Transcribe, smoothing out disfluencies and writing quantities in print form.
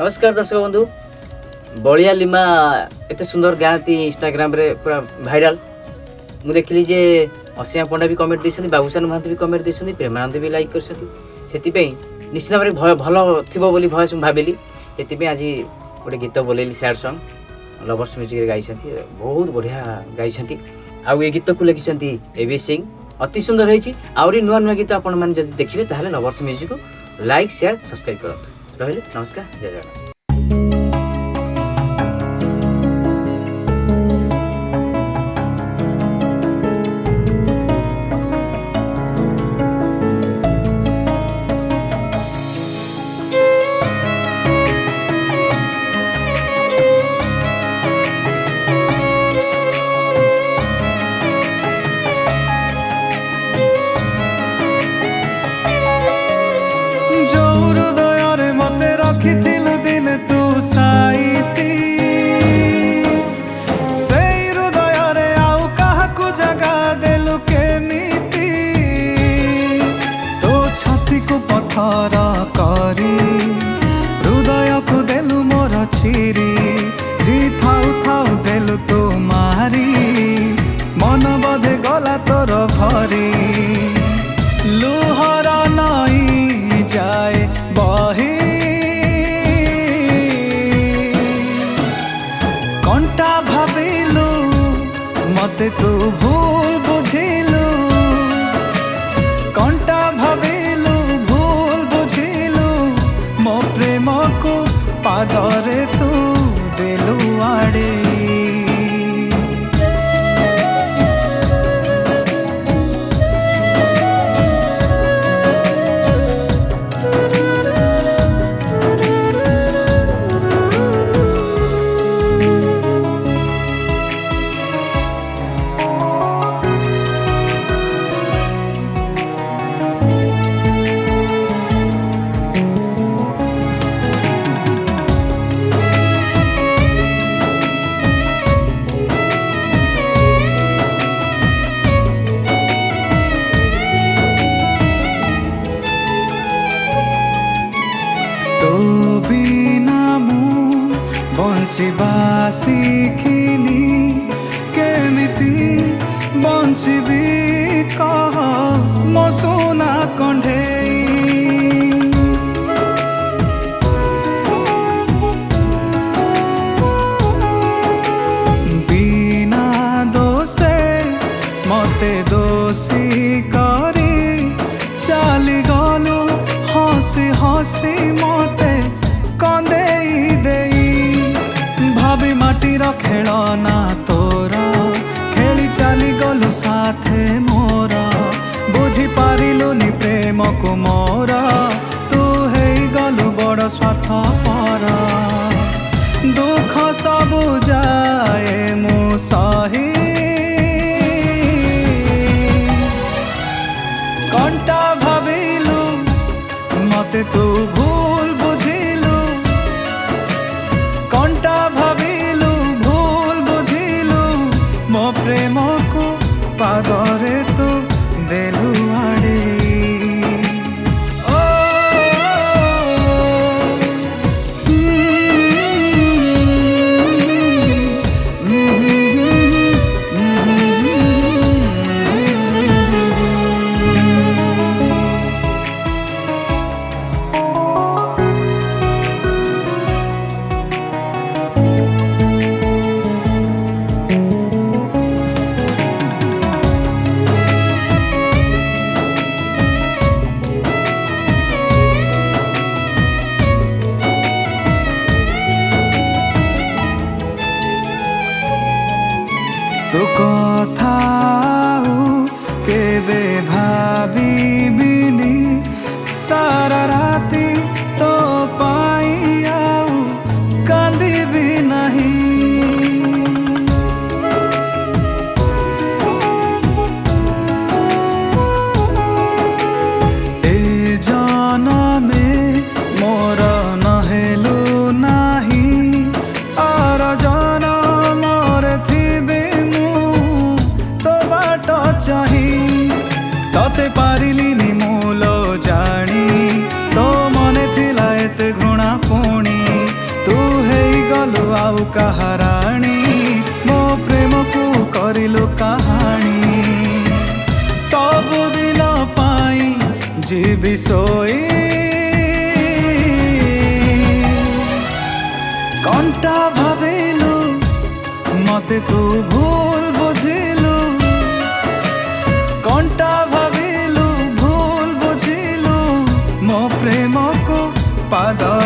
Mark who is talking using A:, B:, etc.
A: नमस्कार दर्शक बंधु बलिया लिमा एत सुंदर गाती इंस्टाग्राम रे पूरा भाइराल मु देखली जे असिया पंडा भी कमेंट देछन बाबूसान महांती भी कमेंट देछन प्रेमानंद भी लाइक करछन सेति निश्चित भाव भल थिबो बोली भयस भाबिली सेति आज गोटे गीत बोलेली सैड सॉन्ग लवर्स म्यूजिक रे गाइछंती बहुत बढ़िया गाइछंती आ ये गीत को लिखिछंती एबी सिंह अति सुंदर होईची आउरी नुआ नुआ गीत आपण माने जदि देखिबे ताहाले लवर्स म्यूजिक को लाइक शेयर सब्सक्राइब करत रहिले नमस्कार जय जगन्नाथ।
B: रखिथिलु दिन तू साइती से हृदय रे आउ काहाकु जगा देलु केमिति तो छाती को पथर करी हृदय को देलु मोर चिरी जी थाउ थाउ देलु तो मारी मन बधे गला तोर भरी लुहर नई जाए बही कंटा भाविलु मते तू भूल बुझिलु कंटा भाविलु भूल बुझिलु मो प्रेम को पादरे तू देलु आड़े तो बिना मु बंचिबा शिखिनी केमिति बंचिबी कह मो सोना कंढेई बिना दोषे मते दोषी करी चली गलु हसी हसी मते कंदेई देई भाभी माटीर खेलना तोरा खेली चली गलु साथे मोरा बुझी पारिलुनी प्रेम को मोरा तू हेई गलु बड़ स्वार्थपर दुख सबु जाए मु सही कंटा भाविलु मते तू भूल बुझिलु कंटा भाविलु भूल बुझिलु मो प्रेम को पादरे तू देलु आड़े ଆଉ କାହାରାଣୀ ମୋ ପ୍ରେମକୁ କରିଲୁ କାହାଣୀ ସବୁଦିନ ପାଇଁ ଯିବି ଶୋଇ କଣ୍ଟା ଭାବିଲୁ ମତେ ତୁ ଭୁଲ ବୁଝିଲୁ କଣ୍ଟା ଭାବିଲୁ ଭୁଲ ବୁଝିଲୁ ମୋ ପ୍ରେମକୁ ପାଦ